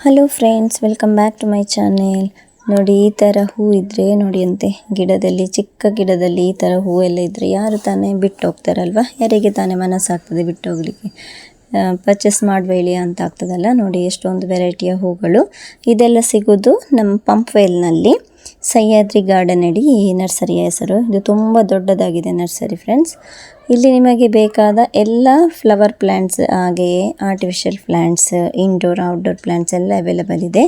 Hello friends, welcome back to my channel. ನೋಡಿ, ಈ ಥರ ಹೂ ಇದ್ದರೆ ನೋಡಿ ಅಂತೆ, ಗಿಡದಲ್ಲಿ, ಚಿಕ್ಕ ಗಿಡದಲ್ಲಿ ಈ ಥರ ಹೂವೆಲ್ಲ ಇದ್ದರೆ ಯಾರು ತಾನೇ ಬಿಟ್ಟು ಹೋಗ್ತಾರಲ್ವ? ಯಾರಿಗೆ ತಾನೇ ಮನಸ್ಸಾಗ್ತದೆ ಬಿಟ್ಟು ಹೋಗಲಿಕ್ಕೆ? ಪರ್ಚೇಸ್ ಮಾಡಬೇಡಿ ಅಂತ ಆಗ್ತದಲ್ಲ. ನೋಡಿ ಎಷ್ಟೊಂದು ವೆರೈಟಿಯ ಹೂಗಳು. ಇದೆಲ್ಲ ಸಿಗೋದು ನಮ್ಮ ಪಂಪ್ವೆಲ್ನಲ್ಲಿ. ಸಹ್ಯಾದ್ರಿ ಗಾರ್ಡನ್ ಅಡಿ ಈ ನರ್ಸರಿಯ ಹೆಸರು. ಇದು ತುಂಬ ದೊಡ್ಡದಾಗಿದೆ ನರ್ಸರಿ ಫ್ರೆಂಡ್ಸ್. ಇಲ್ಲಿ ನಿಮಗೆ ಬೇಕಾದ ಎಲ್ಲ ಫ್ಲವರ್ ಪ್ಲ್ಯಾಂಟ್ಸ್, ಹಾಗೆಯೇ artificial plants, indoor outdoor plants ಎಲ್ಲ ಅವೈಲೇಬಲ್ ಇದೆ.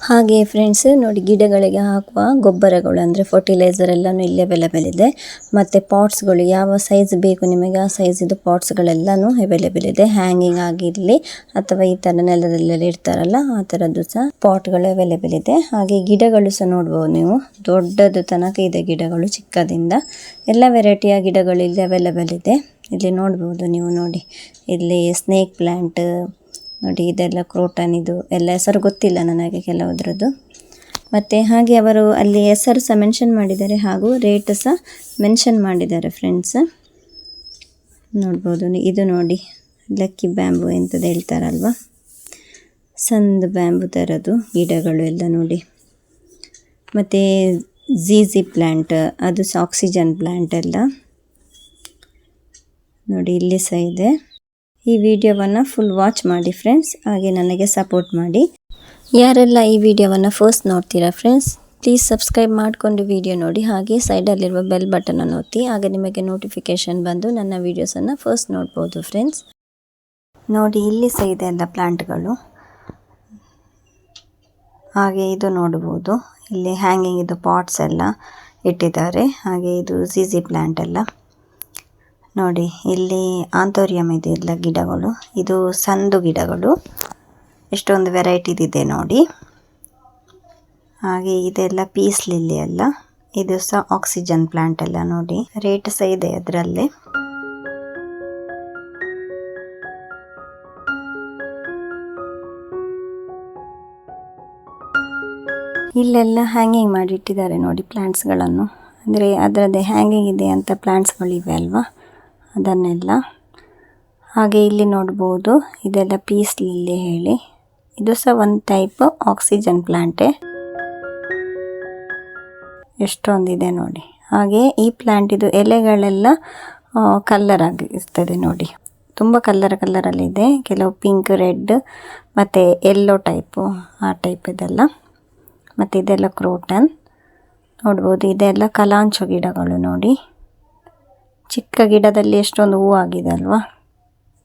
ಹಾಗೆ ಫ್ರೆಂಡ್ಸ್ ನೋಡಿ, ಗಿಡಗಳಿಗೆ ಹಾಕುವ ಗೊಬ್ಬರಗಳು ಅಂದರೆ ಫರ್ಟಿಲೈಸರ್ ಎಲ್ಲನೂ ಇಲ್ಲಿ ಅವೈಲೇಬಲ್ ಇದೆ. ಮತ್ತು ಪಾಟ್ಸ್ಗಳು ಯಾವ ಸೈಜ್ ಬೇಕು ನಿಮಗೆ ಆ ಸೈಜಿದು ಪಾಟ್ಸ್ಗಳೆಲ್ಲನೂ ಅವೈಲೇಬಲ್ ಇದೆ. ಹ್ಯಾಂಗಿಂಗ್ ಆಗಿರಲಿ ಅಥವಾ ಈ ಥರ ನೆಲದಲ್ಲೆಲ್ಲ ಇಡ್ತಾರಲ್ಲ ಆ ಥರದ್ದು ಸಹ ಪಾಟ್ಗಳು ಅವೈಲೇಬಲ್ ಇದೆ. ಹಾಗೆ ಗಿಡಗಳು ಸಹ ನೋಡ್ಬೋದು ನೀವು, ದೊಡ್ಡದು ತನಕ ಇದೆ ಗಿಡಗಳು, ಚಿಕ್ಕದಿಂದ ಎಲ್ಲ ವೆರೈಟಿಯ ಗಿಡಗಳು ಇಲ್ಲಿ ಅವೈಲೇಬಲ್ ಇದೆ. ಇಲ್ಲಿ ನೋಡ್ಬೋದು ನೀವು. ನೋಡಿ ಇಲ್ಲಿ ಸ್ನೇಕ್ ಪ್ಲ್ಯಾಂಟ್ ನೋಡಿ, ಇದೆಲ್ಲ ಕ್ರೋಟನ್, ಇದು ಎಲ್ಲ ಹೆಸರು ಗೊತ್ತಿಲ್ಲ ನನಗೆ ಕೆಲವುದ್ರದ್ದು. ಮತ್ತು ಹಾಗೆ ಅವರು ಅಲ್ಲಿ ಹೆಸರು ಸಹ ಮೆನ್ಷನ್ ಮಾಡಿದ್ದಾರೆ ಹಾಗೂ ರೇಟ್ ಸಹ ಮೆನ್ಷನ್ ಮಾಡಿದ್ದಾರೆ ಫ್ರೆಂಡ್ಸ್. ನೋಡ್ಬೋದು. ಇದು ನೋಡಿ, ಲಕ್ಕಿ ಬ್ಯಾಂಬು ಎಂಥದ್ದು ಹೇಳ್ತಾರಲ್ವ, ಸಂದ್ ಬ್ಯಾಂಬು ಥರದ್ದು ಗಿಡಗಳು ಎಲ್ಲ ನೋಡಿ. ಮತ್ತು ಝೀಝಿ ಪ್ಲ್ಯಾಂಟ್, ಅದು ಸಹ ಆಕ್ಸಿಜನ್ ಪ್ಲ್ಯಾಂಟ್ ಎಲ್ಲ ನೋಡಿ ಇಲ್ಲಿ ಸಹ ಇದೆ. ಈ ವಿಡಿಯೋವನ್ನು ಫುಲ್ ವಾಚ್ ಮಾಡಿ ಫ್ರೆಂಡ್ಸ್, ಹಾಗೆ ನನಗೆ ಸಪೋರ್ಟ್ ಮಾಡಿ. ಯಾರೆಲ್ಲ ಈ ವಿಡಿಯೋವನ್ನು ಫಸ್ಟ್ ನೋಡ್ತೀರಾ ಫ್ರೆಂಡ್ಸ್, ಪ್ಲೀಸ್ ಸಬ್ಸ್ಕ್ರೈಬ್ ಮಾಡಿಕೊಂಡು ವಿಡಿಯೋ ನೋಡಿ. ಹಾಗೆ ಸೈಡಲ್ಲಿರುವ ಬೆಲ್ ಬಟನನ್ನು ಒತ್ತಿ, ಆಗ ನಿಮಗೆ ನೋಟಿಫಿಕೇಷನ್ ಬಂದು ನನ್ನ ವೀಡಿಯೋಸನ್ನು ಫಸ್ಟ್ ನೋಡ್ಬೋದು ಫ್ರೆಂಡ್ಸ್. ನೋಡಿ ಇಲ್ಲಿ ಸಹ ಇದೆ ಎಲ್ಲ ಪ್ಲ್ಯಾಂಟ್ಗಳು. ಹಾಗೆ ಇದು ನೋಡ್ಬೋದು, ಇಲ್ಲಿ ಹ್ಯಾಂಗಿಂಗ್ ಇದು ಪಾಟ್ಸ್ ಎಲ್ಲ ಇಟ್ಟಿದ್ದಾರೆ. ಹಾಗೆ ಇದು ಝೀಝಿ ಪ್ಲ್ಯಾಂಟ್ ಎಲ್ಲ ನೋಡಿ. ಇಲ್ಲಿ ಆಂಥೋರಿಯಂ ಇದೆ ಎಲ್ಲ ಗಿಡಗಳು. ಇದು ಸಂದು ಗಿಡಗಳು, ಎಷ್ಟೊಂದು ವೆರೈಟಿದಿದೆ ನೋಡಿ. ಹಾಗೆ ಇದೆಲ್ಲ ಪೀಸ್ ಲಿಲ್ಲಿ ಎಲ್ಲ, ಇದು ಸಹ ಆಕ್ಸಿಜನ್ ಪ್ಲ್ಯಾಂಟ್ ಎಲ್ಲ ನೋಡಿ. ರೇಟ್ ಸಹ ಇದೆ ಅದರಲ್ಲೇ. ಇಲ್ಲೆಲ್ಲ ಹ್ಯಾಂಗಿಂಗ್ ಮಾಡಿ ಇಟ್ಟಿದ್ದಾರೆ ನೋಡಿ ಪ್ಲ್ಯಾಂಟ್ಸ್ಗಳನ್ನು. ಅಂದರೆ ಅದರದ್ದೇ ಹ್ಯಾಂಗಿಂಗ್ ಇದೆ ಅಂತ ಪ್ಲ್ಯಾಂಟ್ಸ್ಗಳಿವೆ ಅಲ್ವಾ, ಅದನ್ನೆಲ್ಲ. ಹಾಗೆ ಇಲ್ಲಿ ನೋಡ್ಬೋದು, ಇದೆಲ್ಲ ಪೀಸ್ ಲಿಲ್ಲಿ ಹೇಳಿ, ಇದು ಸಹ ಒಂದು ಟೈಪ್ ಆಕ್ಸಿಜನ್ ಪ್ಲ್ಯಾಂಟೇ. ಎಷ್ಟೊಂದಿದೆ ನೋಡಿ. ಹಾಗೆ ಈ ಪ್ಲ್ಯಾಂಟ್ ಇದು ಎಲೆಗಳೆಲ್ಲ ಕಲ್ಲರ್ ಆಗಿರ್ತದೆ ನೋಡಿ, ತುಂಬ ಕಲ್ಲರಲ್ಲಿದೆ. ಕೆಲವು ಪಿಂಕ್, ರೆಡ್ ಮತ್ತು ಯೆಲ್ಲೋ ಟೈಪು, ಆ ಟೈಪ್ ಇದೆಲ್ಲ. ಮತ್ತು ಇದೆಲ್ಲ ಕ್ರೋಟನ್ ನೋಡ್ಬೋದು. ಇದೆಲ್ಲ ಕಲಾಂಚೋ ಗಿಡಗಳು ನೋಡಿ. ಚಿಕ್ಕ ಗಿಡದಲ್ಲಿ ಎಷ್ಟೊಂದು ಹೂ ಆಗಿದೆ ಅಲ್ವಾ.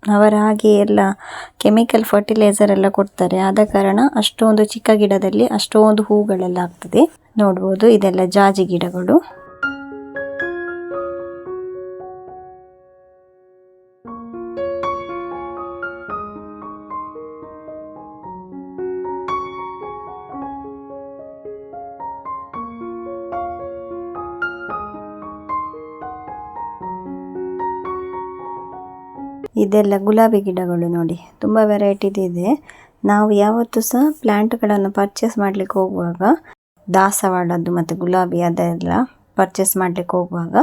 ಅವರು ಹಾಗೆ ಎಲ್ಲ ಕೆಮಿಕಲ್ ಫರ್ಟಿಲೈಸರ್ ಎಲ್ಲ ಕೊಡ್ತಾರೆ, ಆದ ಕಾರಣ ಅಷ್ಟೊಂದು ಚಿಕ್ಕ ಗಿಡದಲ್ಲಿ ಅಷ್ಟೊಂದು ಹೂಗಳೆಲ್ಲ ಆಗ್ತದೆ. ನೋಡ್ಬೋದು ಇದೆಲ್ಲ ಜಾಜಿ ಗಿಡಗಳು. ಇದೆಲ್ಲ ಗುಲಾಬಿ ಗಿಡಗಳು ನೋಡಿ, ತುಂಬ ವೆರೈಟಿದಿದೆ. ನಾವು ಯಾವತ್ತೂ ಸಹ ಪ್ಲ್ಯಾಂಟ್ಗಳನ್ನು ಪರ್ಚೇಸ್ ಮಾಡಲಿಕ್ಕೆ ಹೋಗುವಾಗ, ದಾಸವಾಳದ್ದು ಮತ್ತು ಗುಲಾಬಿ ಅದೆಲ್ಲ ಪರ್ಚೇಸ್ ಮಾಡಲಿಕ್ಕೆ ಹೋಗುವಾಗ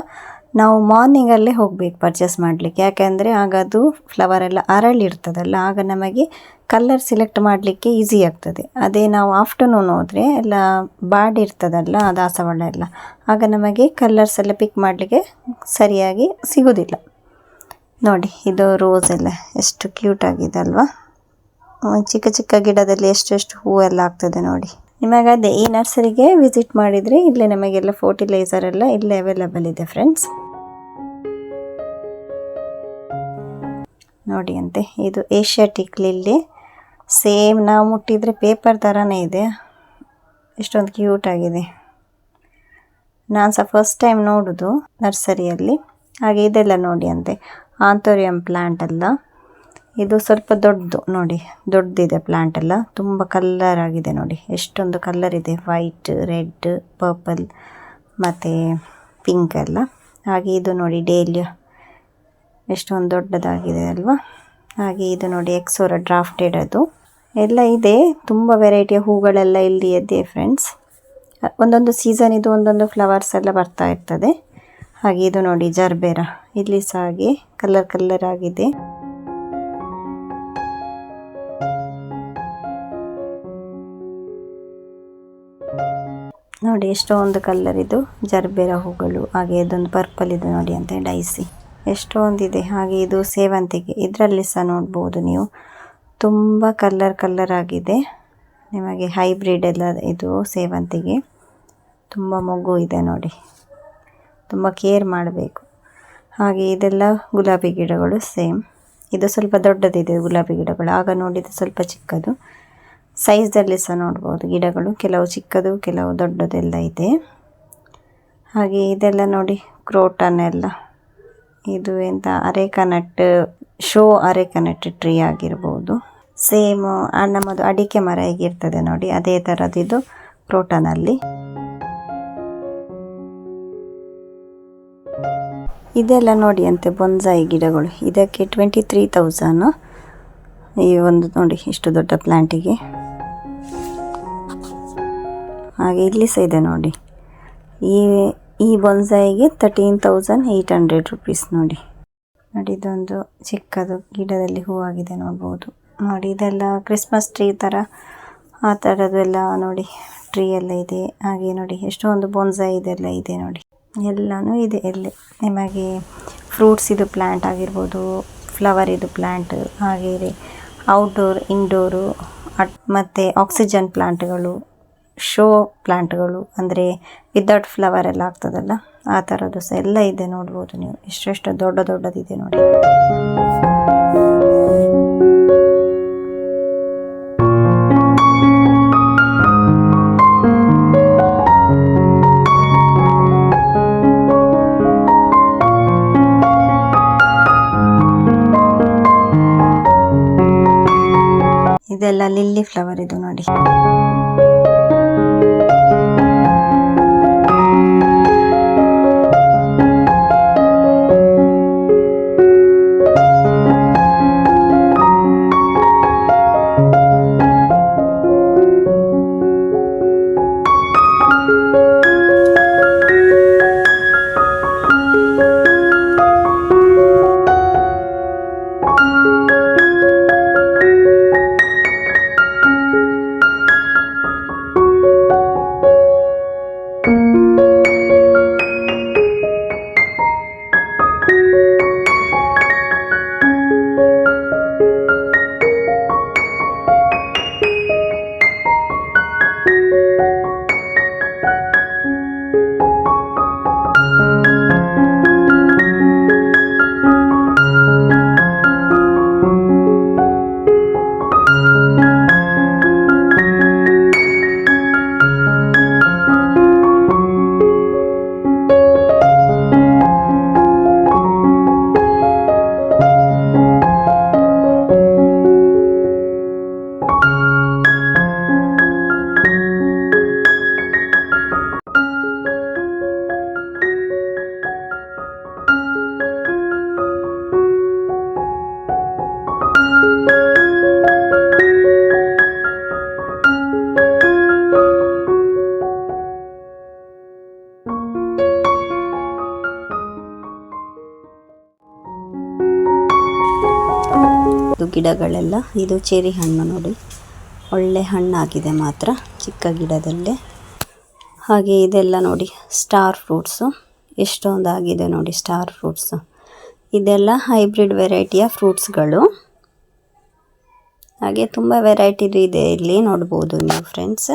ನಾವು ಮಾರ್ನಿಂಗಲ್ಲೇ ಹೋಗಬೇಕು ಪರ್ಚೇಸ್ ಮಾಡಲಿಕ್ಕೆ. ಯಾಕೆಂದರೆ ಆಗ ಅದು ಫ್ಲವರ್ ಎಲ್ಲ ಅರಳಿರ್ತದಲ್ಲ, ಆಗ ನಮಗೆ ಕಲರ್ ಸೆಲೆಕ್ಟ್ ಮಾಡಲಿಕ್ಕೆ ಈಸಿ ಆಗ್ತದೆ. ಅದೇ ನಾವು ಆಫ್ಟರ್ನೂನ್ ಹೋದರೆ ಎಲ್ಲ ಬಾಡಿರ್ತದಲ್ಲ ದಾಸವಾಳ ಎಲ್ಲ, ಆಗ ನಮಗೆ ಕಲರ್ಸ್ ಎಲ್ಲ ಪಿಕ್ ಮಾಡಲಿಕ್ಕೆ ಸರಿಯಾಗಿ ಸಿಗೋದಿಲ್ಲ. ನೋಡಿ ಇದು ರೋಸ್ ಎಲ್ಲ ಎಷ್ಟು ಕ್ಯೂಟ್ ಆಗಿದೆ ಅಲ್ವಾ. ಚಿಕ್ಕ ಚಿಕ್ಕ ಗಿಡದಲ್ಲಿ ಎಷ್ಟೆಷ್ಟು ಹೂವೆಲ್ಲ ಆಗ್ತದೆ ನೋಡಿ. ನಿಮಗದೇ ಈ ನರ್ಸರಿಗೆ ವಿಸಿಟ್ ಮಾಡಿದರೆ ಇಲ್ಲೇ ನಮಗೆಲ್ಲ ಫರ್ಟಿಲೈಸರ್ ಎಲ್ಲ ಇಲ್ಲೇ ಅವೈಲೇಬಲ್ ಇದೆ ಫ್ರೆಂಡ್ಸ್. ನೋಡಿ ಅಂತೆ, ಇದು ಏಷ್ಯಾಟಿಕ್ ಲಿಲ್ಲಿ. ಸೇಮ್ ನಾವು ಮುಟ್ಟಿದರೆ ಪೇಪರ್ ಥರನೇ ಇದೆ, ಎಷ್ಟೊಂದು ಕ್ಯೂಟ್ ಆಗಿದೆ. ನಾನು ಸಹ ಫಸ್ಟ್ ಟೈಮ್ ನೋಡೋದು ನರ್ಸರಿಯಲ್ಲಿ. ಹಾಗೆ ಇದೆಲ್ಲ ನೋಡಿ ಅಂತೆ, ಆಂಥೋರಿಯಂ ಪ್ಲ್ಯಾಂಟ್ ಎಲ್ಲ. ಇದು ಸ್ವಲ್ಪ ದೊಡ್ಡದು ನೋಡಿ, ದೊಡ್ಡದಿದೆ ಪ್ಲ್ಯಾಂಟ್ ಎಲ್ಲ. ತುಂಬ ಕಲ್ಲರ್ ಆಗಿದೆ ನೋಡಿ, ಎಷ್ಟೊಂದು ಕಲ್ಲರ್ ಇದೆ, ವೈಟ್, ರೆಡ್, ಪರ್ಪಲ್ ಮತ್ತು ಪಿಂಕ್ ಎಲ್ಲ. ಹಾಗೆ ಇದು ನೋಡಿ ಡೇಲಿಯಾ, ಎಷ್ಟೊಂದು ದೊಡ್ಡದಾಗಿದೆ ಅಲ್ವಾ. ಹಾಗೆ ಇದು ನೋಡಿ ಎಕ್ಸೋರಾ ಡ್ರಾಫ್ಟೆಡ್, ಅದು ಎಲ್ಲ ಇದೆ. ತುಂಬ ವೆರೈಟಿಯ ಹೂಗಳೆಲ್ಲ ಇಲ್ಲಿ ಇದೆ ಫ್ರೆಂಡ್ಸ್. ಒಂದೊಂದು ಸೀಸನ್ ಇದು ಒಂದೊಂದು ಫ್ಲವರ್ಸ್ ಎಲ್ಲ ಬರ್ತಾ ಇರ್ತದೆ. ಹಾಗೆ ಇದು ನೋಡಿ ಜರ್ಬೇರಾ, ಇಲ್ಲಿ ಸಹ ಹಾಗೆ ಕಲ್ಲರ್ ಆಗಿದೆ. ನೋಡಿ ಎಷ್ಟೊಂದು ಕಲರ್ ಇದು ಜರ್ಬೇರ ಹೂಗಳು. ಹಾಗೆ ಇದೊಂದು ಪರ್ಪಲ್ ಇದೆ ನೋಡಿ ಅಂತೆ ಡೈಸಿ ಎಷ್ಟೊಂದಿದೆ. ಹಾಗೆ ಇದು ಸೇವಂತಿಗೆ, ಇದರಲ್ಲಿ ಸಹ ನೋಡ್ಬೋದು ನೀವು ತುಂಬ ಕಲರ್ ಆಗಿದೆ. ನಿಮಗೆ ಹೈಬ್ರಿಡ್ ಎಲ್ಲ ಇದು ಸೇವಂತಿಗೆ ತುಂಬ ಮೊಗ್ಗು ಇದೆ ನೋಡಿ, ತುಂಬ ಕೇರ್ ಮಾಡಬೇಕು. ಹಾಗೆ ಇದೆಲ್ಲ ಗುಲಾಬಿ ಗಿಡಗಳು ಸೇಮ್. ಇದು ಸ್ವಲ್ಪ ದೊಡ್ಡದಿದೆ ಗುಲಾಬಿ ಗಿಡಗಳು, ಆಗ ನೋಡಿದ್ದು ಸ್ವಲ್ಪ ಚಿಕ್ಕದು. ಸೈಜಲ್ಲಿ ಸಹ ನೋಡ್ಬೋದು ಗಿಡಗಳು, ಕೆಲವು ಚಿಕ್ಕದು ಕೆಲವು ದೊಡ್ಡದೆಲ್ಲ ಇದೆ. ಹಾಗೆ ಇದೆಲ್ಲ ನೋಡಿ ಕ್ರೋಟನ್ ಎಲ್ಲ, ಇದು ಎಂತ ಅರೇಕನಟ್ ಶೋ ಅರೇಕನಟ್ ಟ್ರೀ ಆಗಿರ್ಬೋದು. ಸೇಮ್ ನಮ್ಮದು ಅಡಿಕೆ ಮರ ಹೇಗಿರ್ತದೆ ನೋಡಿ ಅದೇ ಥರದ್ದು ಕ್ರೋಟನಲ್ಲಿ. ಇದೆಲ್ಲ ನೋಡಿ ಅಂತೆ ಬೊನ್ಸಾಯಿ ಗಿಡಗಳು, ಇದಕ್ಕೆ 23,000 ಈ ಒಂದು ನೋಡಿ ಇಷ್ಟು ದೊಡ್ಡ ಪ್ಲ್ಯಾಂಟಿಗೆ. ಹಾಗೆ ಇಲ್ಲಿ ಸಹ ಇದೆ ನೋಡಿ, ಈ ಬೊನ್ಸಾಯಿಗೆ 13,800 rupees ನೋಡಿ. ಇದೊಂದು ಚಿಕ್ಕದು ಗಿಡದಲ್ಲಿ ಹೂವಾಗಿದೆ ನೋಡ್ಬೋದು ನೋಡಿ. ಇದೆಲ್ಲ ಕ್ರಿಸ್ಮಸ್ ಟ್ರೀ ಥರ ಆ ಥರದ್ದೆಲ್ಲ ನೋಡಿ ಟ್ರೀ ಎಲ್ಲ ಇದೆ. ಹಾಗೆ ನೋಡಿ ಎಷ್ಟೊಂದು ಬೊನ್ಸಾಯಿ ಇದೆಲ್ಲ ಇದೆ ನೋಡಿ, ಎಲ್ಲನೂ ಇದೆ ಇಲ್ಲಿ. ನಿಮಗೆ ಫ್ರೂಟ್ಸ್ ಇದು ಪ್ಲ್ಯಾಂಟ್ ಆಗಿರ್ಬೋದು, ಫ್ಲವರ್ ಇದು ಪ್ಲ್ಯಾಂಟ್, ಹಾಗೆ ಔಟ್ಡೋರ್ ಇಂಡೋರು ಮತ್ತು ಆಕ್ಸಿಜನ್ ಪ್ಲ್ಯಾಂಟ್ಗಳು, ಶೋ ಪ್ಲ್ಯಾಂಟ್ಗಳು ಅಂದರೆ ವಿದೌಟ್ ಫ್ಲವರ್ ಎಲ್ಲ ಆಗ್ತದಲ್ಲ ಆ ಥರದ್ದು ಸಹ ಎಲ್ಲ ಇದೆ ನೋಡ್ಬೋದು ನೀವು. ಎಷ್ಟೆಷ್ಟು ದೊಡ್ಡದಿದೆ ನೋಡಿ. ಇದೆಲ್ಲ ಲಿಲ್ಲಿ ಫ್ಲವರ್ ಇದು ನೋಡಿ. ಗಿಡಗಳೆಲ್ಲ ಇದು ಚೆರಿ ಹಣ್ಣು ನೋಡಿ, ಒಳ್ಳೆ ಹಣ್ಣಾಗಿದೆ ಮಾತ್ರ ಚಿಕ್ಕ ಗಿಡದಲ್ಲೇ. ಹಾಗೆ ಇದೆಲ್ಲ ನೋಡಿ ಸ್ಟಾರ್ ಫ್ರೂಟ್ಸು, ಎಷ್ಟೊಂದಾಗಿದೆ ನೋಡಿ ಸ್ಟಾರ್ ಫ್ರೂಟ್ಸು. ಇದೆಲ್ಲ ಹೈಬ್ರಿಡ್ ವೆರೈಟಿಯ ಫ್ರೂಟ್ಸ್ಗಳು. ಹಾಗೆ ತುಂಬ ವೆರೈಟಿ ಇದೆ ಇಲ್ಲಿ ನೋಡ್ಬೋದು ನೀವು ಫ್ರೆಂಡ್ಸ್.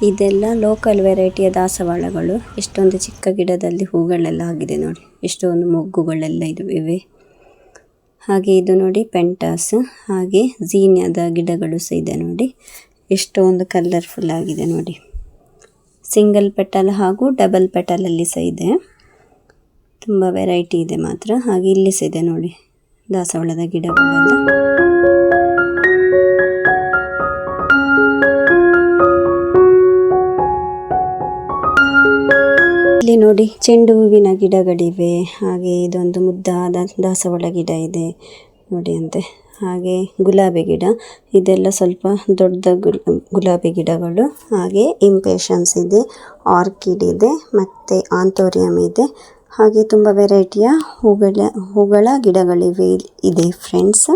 ಇದೆಲ್ಲ ಲೋಕಲ್ ವೆರೈಟಿಯ ದಾಸವಾಳಗಳು. ಇಷ್ಟೊಂದು ಚಿಕ್ಕ ಗಿಡದಲ್ಲಿ ಹೂಗಳೆಲ್ಲ ಆಗಿದೆ ನೋಡಿ, ಇಷ್ಟೊಂದು ಮೊಗ್ಗುಗಳೆಲ್ಲ ಇವೆ. ಹಾಗೆ ಇದು ನೋಡಿ ಪೆಂಟಾಸ್, ಹಾಗೆ ಝೀನಿಯಾದ ಗಿಡಗಳು ಸಹ ಇದೆ ನೋಡಿ. ಎಷ್ಟೊಂದು ಕಲರ್ಫುಲ್ ಆಗಿದೆ ನೋಡಿ. ಸಿಂಗಲ್ ಪೆಟಲ್ ಹಾಗೂ ಡಬಲ್ ಪೆಟಲಲ್ಲಿ ಸಹ ಇದೆ. ತುಂಬ ವೆರೈಟಿ ಇದೆ ಮಾತ್ರ. ಹಾಗೆ ಇಲ್ಲಿ ಸಹ ಇದೆ ನೋಡಿ ದಾಸವಾಳದ ಗಿಡಗಳೆಲ್ಲ. ಇಲ್ಲಿ ನೋಡಿ ಚೆಂಡು ಹೂವಿನ ಗಿಡಗಳಿವೆ. ಹಾಗೆ ಇದೊಂದು ಮುದ್ದಾದ ದಾಸವಾಳ ಗಿಡ ಇದೆ ನೋಡಿ ಅಂತೆ. ಹಾಗೆ ಗುಲಾಬಿ ಗಿಡ, ಇದೆಲ್ಲ ಸ್ವಲ್ಪ ದೊಡ್ಡ ಗುಲಾಬಿ ಗಿಡಗಳು. ಹಾಗೆ ಇಂಪೇಷನ್ಸ್ ಇದೆ, ಆರ್ಕಿಡ್ ಇದೆ, ಮತ್ತು ಆಂಥೋರಿಯಂ ಇದೆ. ಹಾಗೆ ತುಂಬ ವೆರೈಟಿಯ ಹೂಗಳ ಗಿಡಗಳಿವೆ ಇದೆ ಫ್ರೆಂಡ್ಸ್.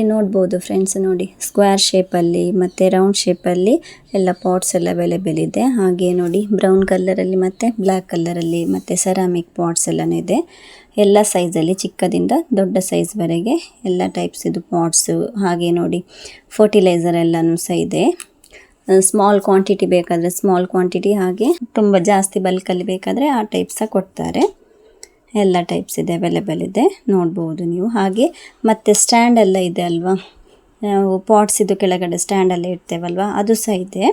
ಇಲ್ಲಿ ನೋಡ್ಬೋದು ಫ್ರೆಂಡ್ಸ್, ನೋಡಿ ಸ್ಕ್ವೇರ್ ಶೇಪಲ್ಲಿ ಮತ್ತು ರೌಂಡ್ ಶೇಪಲ್ಲಿ ಎಲ್ಲ ಪಾಟ್ಸ್ ಎಲ್ಲ ಅವೈಲೇಬಲ್ ಇದೆ. ಹಾಗೆ ನೋಡಿ ಬ್ರೌನ್ ಕಲರಲ್ಲಿ ಮತ್ತು ಬ್ಲ್ಯಾಕ್ ಕಲರಲ್ಲಿ ಮತ್ತು ಸೆರಾಮಿಕ್ ಪಾಟ್ಸ್ ಎಲ್ಲನೂ ಇದೆ. ಎಲ್ಲ ಸೈಜಲ್ಲಿ ಚಿಕ್ಕದಿಂದ ದೊಡ್ಡ ಸೈಜ್ವರೆಗೆ ಎಲ್ಲ ಟೈಪ್ಸ್ ಇದು ಪಾಟ್ಸು. ಹಾಗೆ ನೋಡಿ ಫರ್ಟಿಲೈಸರ್ ಎಲ್ಲನೂ ಸಹ ಇದೆ. ಸ್ಮಾಲ್ ಕ್ವಾಂಟಿಟಿ ಬೇಕಾದರೆ ಸ್ಮಾಲ್ ಕ್ವಾಂಟಿಟಿ, ಹಾಗೆ ತುಂಬ ಜಾಸ್ತಿ ಬಲ್ಕಲ್ಲಿ ಬೇಕಾದರೆ ಆ ಟೈಪ್ ಸಹ ಕೊಡ್ತಾರೆ. ಎಲ್ಲ ಟೈಪ್ಸ್ ಇದೆ, ಅವೈಲೇಬಲ್ ಇದೆ, ನೋಡ್ಬೋದು ನೀವು. ಹಾಗೆ ಮತ್ತು ಸ್ಟ್ಯಾಂಡ್ ಎಲ್ಲ ಇದೆ ಅಲ್ವಾ, ನಾವು ಪಾಟ್ಸ್ ಇದು ಕೆಳಗಡೆ ಸ್ಟ್ಯಾಂಡ್ ಎಲ್ಲ ಇಡ್ತೇವಲ್ವಾ, ಅದು ಸಹ ಇದೆ.